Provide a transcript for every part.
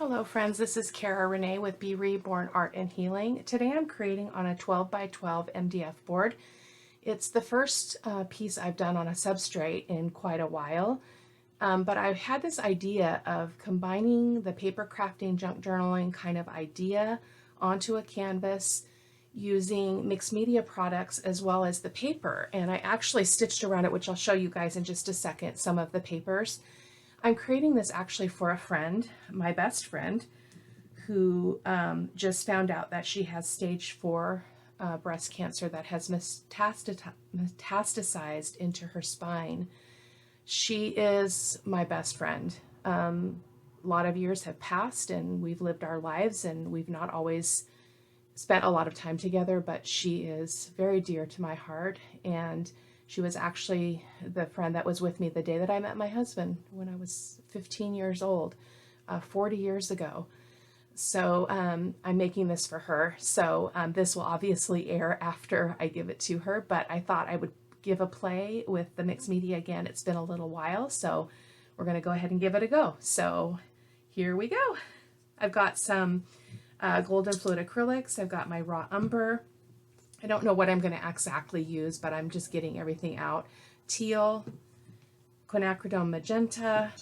Hello friends, this is Cara-Renee with B.Reborn Art and Healing. Today I'm creating on a 12 by 12 MDF board. It's the first piece I've done on a substrate in quite a while, but I've had this idea of combining the paper crafting junk journaling kind of idea onto a canvas using mixed media products as well as the paper. And I actually stitched around it, which I'll show you guys in just a second, some of the papers. I'm creating this actually for a friend, my best friend, who just found out that she has stage 4 breast cancer that has metastasized into her spine. She is my best friend. A lot of years have passed and we've lived our lives and we've not always spent a lot of time together, but she is very dear to my heart. And she was actually the friend that was with me the day that I met my husband when I was 15 years old, 40 years ago. So I'm making this for her. So this will obviously air after I give it to her, but I thought I would give a play with the mixed media again. It's been a little while, so we're going to go ahead and give it a go. So here we go. I've got some golden fluid acrylics. I've got my raw umber. I don't know what I'm going to exactly use, but I'm just getting everything out. Teal, Quinacridone magenta,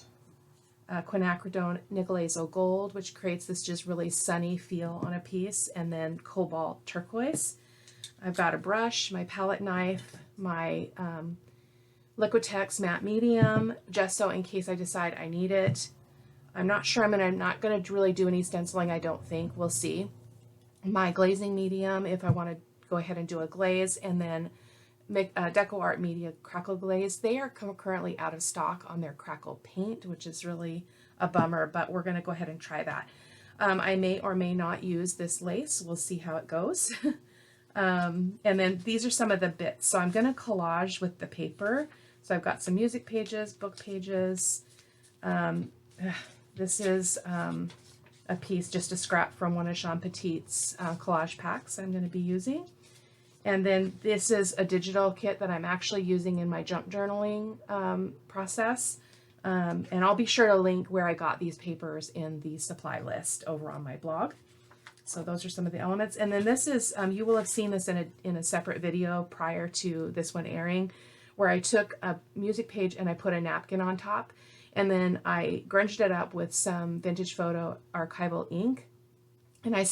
Quinacridone Glaze gold, which creates this just really sunny feel on a piece, and then cobalt turquoise. I've got a brush, my palette knife, my Liquitex matte medium, just so in case I decide I need it. I'm not sure. I'm not going to really do any stenciling, I don't think. We'll see. My glazing medium, if I want to go ahead and do a glaze, and then Deco Art Media Crackle Glaze. They are currently out of stock on their crackle paint, which is really a bummer, but we're going to go ahead and try that. I may or may not use this lace. We'll see how it goes. And then these are some of the bits. So I'm going to collage with the paper. So I've got some music pages, book pages. This is a piece, just a scrap from one of Jean Petit's collage packs I'm going to be using. And then this is a digital kit that I'm actually using in my junk journaling process. And I'll be sure to link where I got these papers in the supply list over on my blog. So those are some of the elements. And then this is, you will have seen this in a separate video prior to this one airing, where I took a music page and I put a napkin on top. And then I grunged it up with some vintage photo archival ink. And I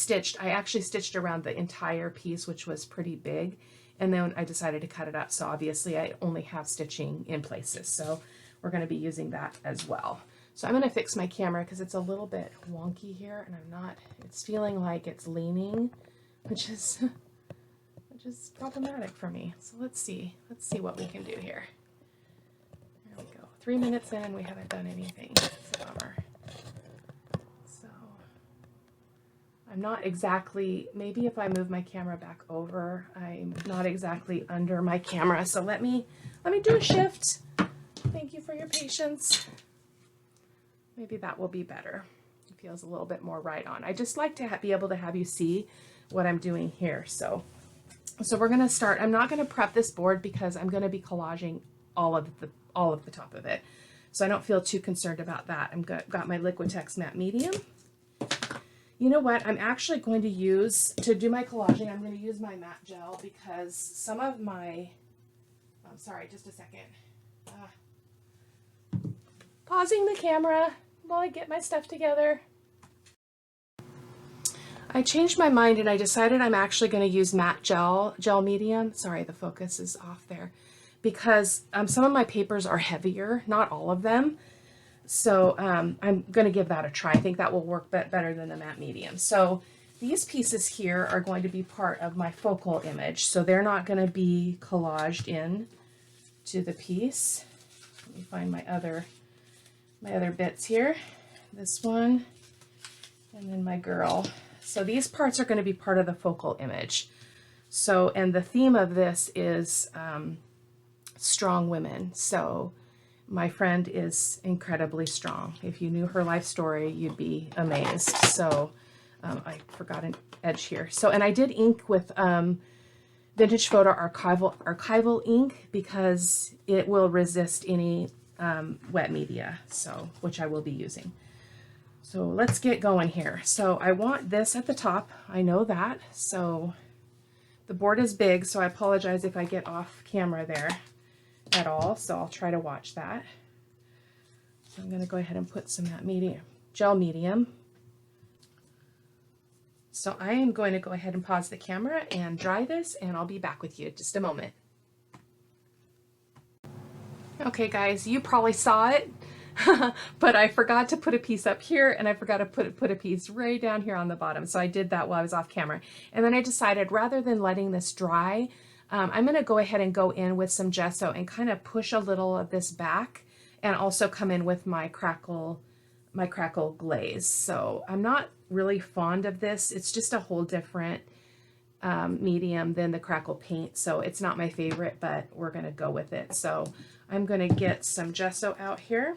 actually stitched around the entire piece, which was pretty big. And then I decided to cut it up. So obviously I only have stitching in places. So we're going to be using that as well. So I'm going to fix my camera because it's a little bit wonky here and it's feeling like it's leaning, which is problematic for me. So let's see what we can do here. There we go. 3 minutes in and we haven't done anything. It's a bummer. I'm not exactly, maybe if I move my camera back over, I'm not exactly under my camera. So let me do a shift. Thank you for your patience. Maybe that will be better. It feels a little bit more right on. I just like to be able to have you see what I'm doing here. So we're going to start. I'm not going to prep this board because I'm going to be collaging all of the top of it. So I don't feel too concerned about that. I've got my Liquitex matte medium. You know what, I'm actually going to use, to do my collaging, I'm going to use my matte gel because some of my, I'm sorry, just a second. Pausing the camera while I get my stuff together. I changed my mind and I decided I'm actually going to use matte gel medium. Sorry, the focus is off there. Because some of my papers are heavier, not all of them. So I'm going to give that a try. I think that will work better than the matte medium. So these pieces here are going to be part of my focal image. So they're not going to be collaged in to the piece. Let me find my other bits here. This one, and then my girl. So these parts are going to be part of the focal image. So, and the theme of this is strong women. So my friend is incredibly strong. If you knew her life story, you'd be amazed. So I forgot an edge here. So, and I did ink with vintage photo archival ink because it will resist any wet media, so which I will be using. So let's get going here. So I want this at the top. I know that. So the board is big, so I apologize if I get off camera there at all. So I'll try to watch that. So I'm going to go ahead and put some of that medium, gel medium. So I am going to go ahead and pause the camera and dry this, and I'll be back with you in just a moment. Okay guys, you probably saw it, but I forgot to put a piece up here, and I forgot to put a piece right down here on the bottom. So I did that while I was off camera. And then I decided, rather than letting this dry, I'm going to go ahead and go in with some gesso and kind of push a little of this back, and also come in with my crackle glaze. So I'm not really fond of this. It's just a whole different medium than the crackle paint, so it's not my favorite, but we're going to go with it. So I'm going to get some gesso out here.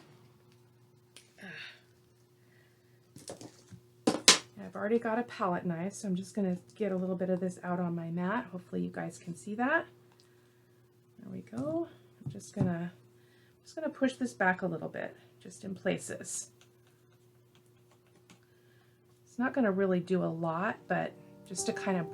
I've already got a palette knife, so I'm just going to get a little bit of this out on my mat. Hopefully you guys can see that. There we go. I'm just gonna push this back a little bit, just in places. It's not going to really do a lot, but just to kind of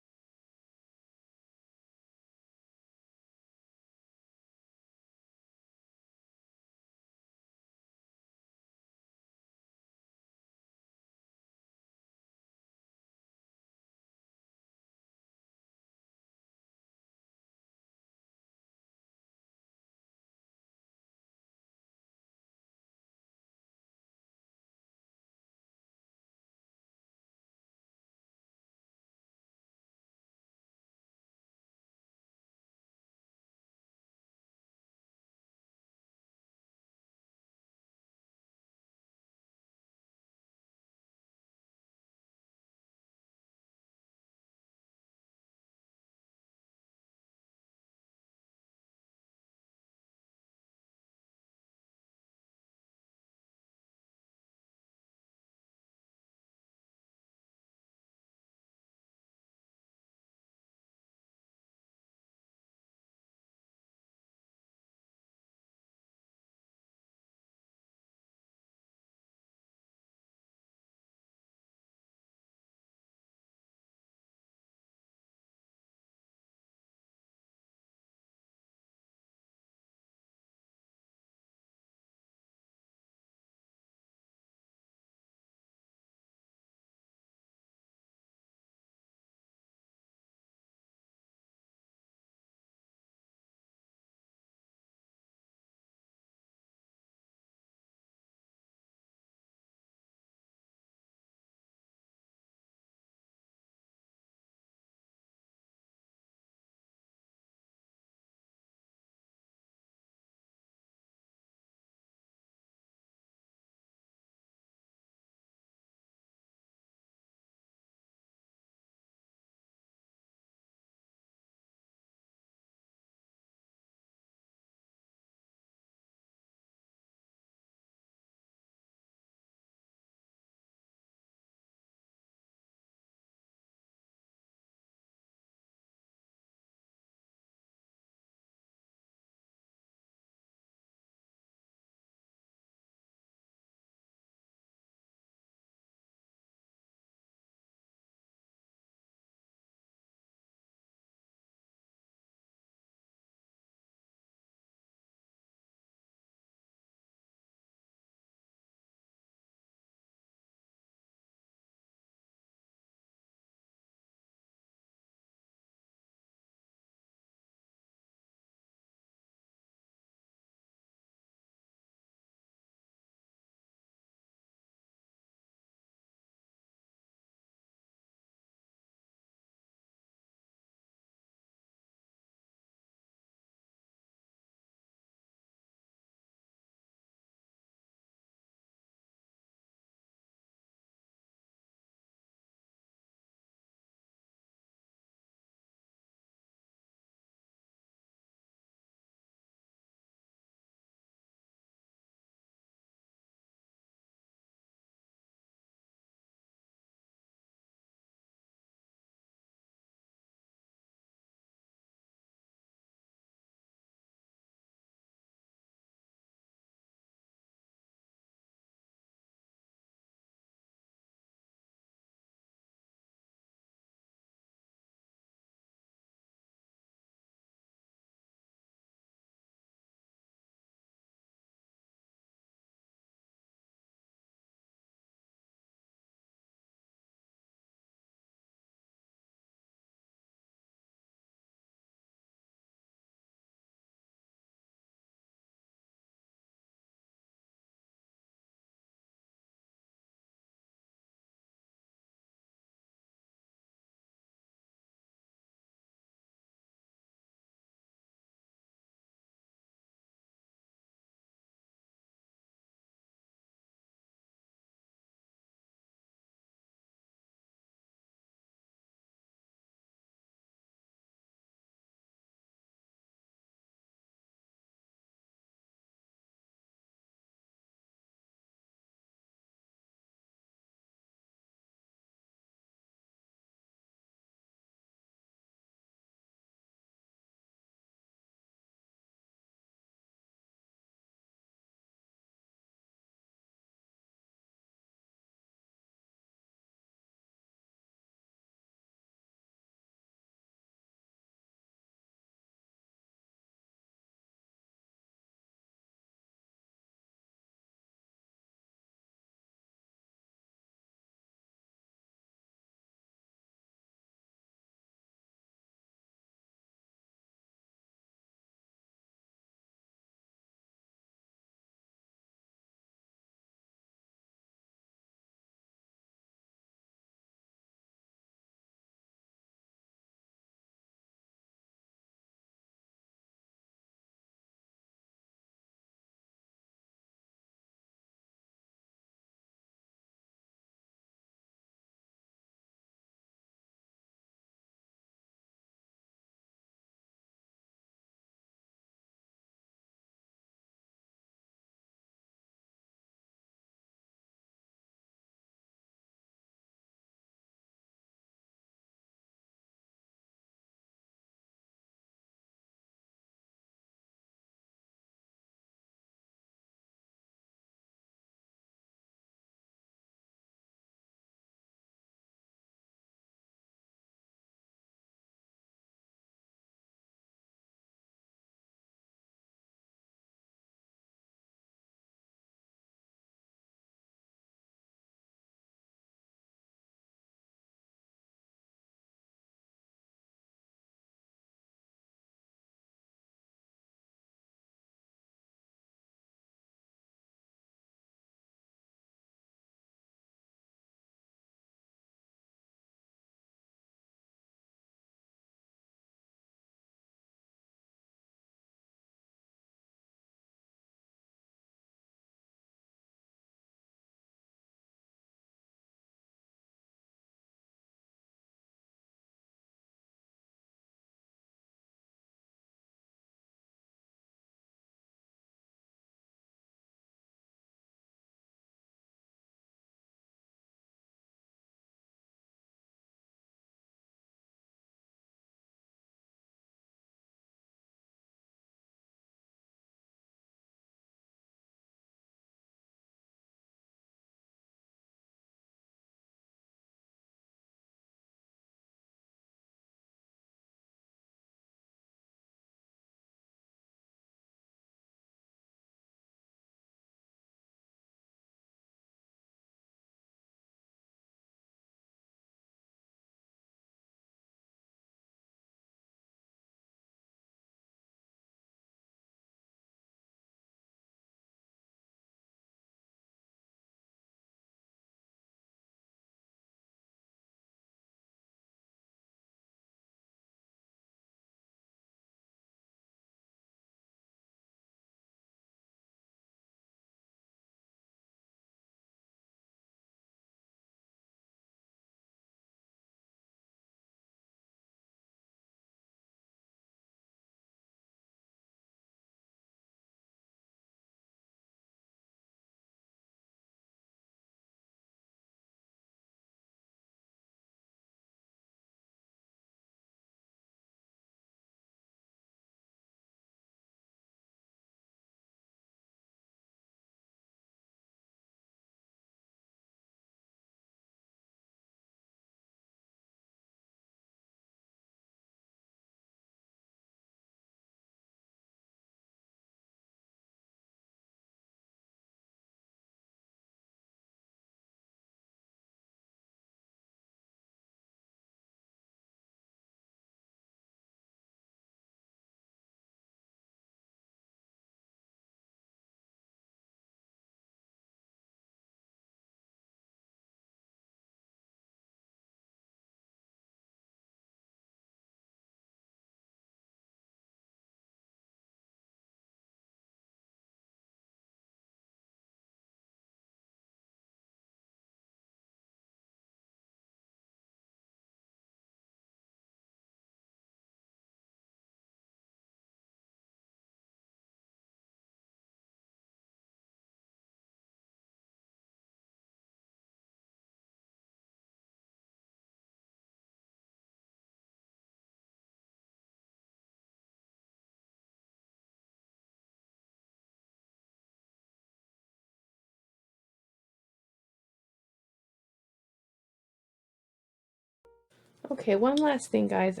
Okay, one last thing, guys.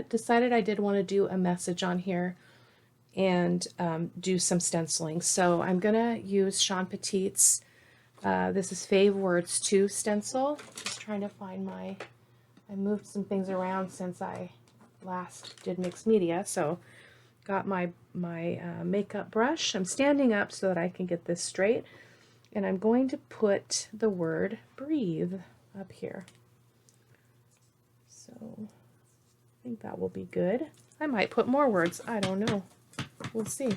Decided I did want to do a message on here and do some stenciling. So I'm gonna use Sean Petit's, this is Fave Words 2 stencil. Just trying to find I moved some things around since I last did mixed media. So got my makeup brush. I'm standing up so that I can get this straight. And I'm going to put the word breathe up here. So I think that will be good. I might put more words. I don't know. We'll see.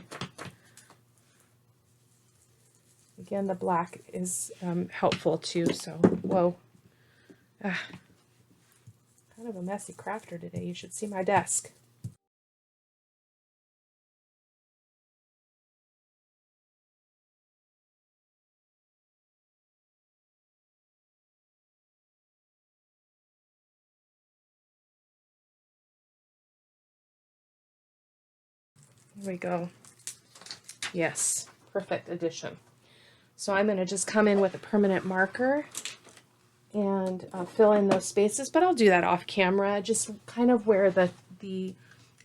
Again, the black is helpful too. So, whoa. Kind of a messy crafter today. You should see my desk. Here we go. Yes, perfect addition. So I'm going to just come in with a permanent marker and fill in those spaces, but I'll do that off camera, just kind of where the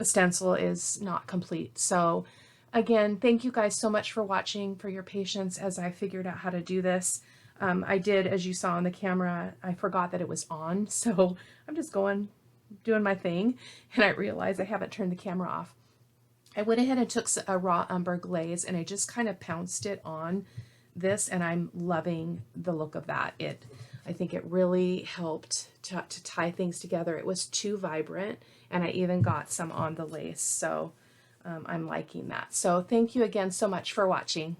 stencil is not complete. So again, thank you guys so much for watching, for your patience as I figured out how to do this. I did, as you saw on the camera, I forgot that it was on, so I'm just doing my thing, and I realized I haven't turned the camera off. I went ahead and took a raw umber glaze and I just kind of pounced it on this, and I'm loving the look of that. I think it really helped to tie things together. It was too vibrant, and I even got some on the lace, so I'm liking that. So thank you again so much for watching.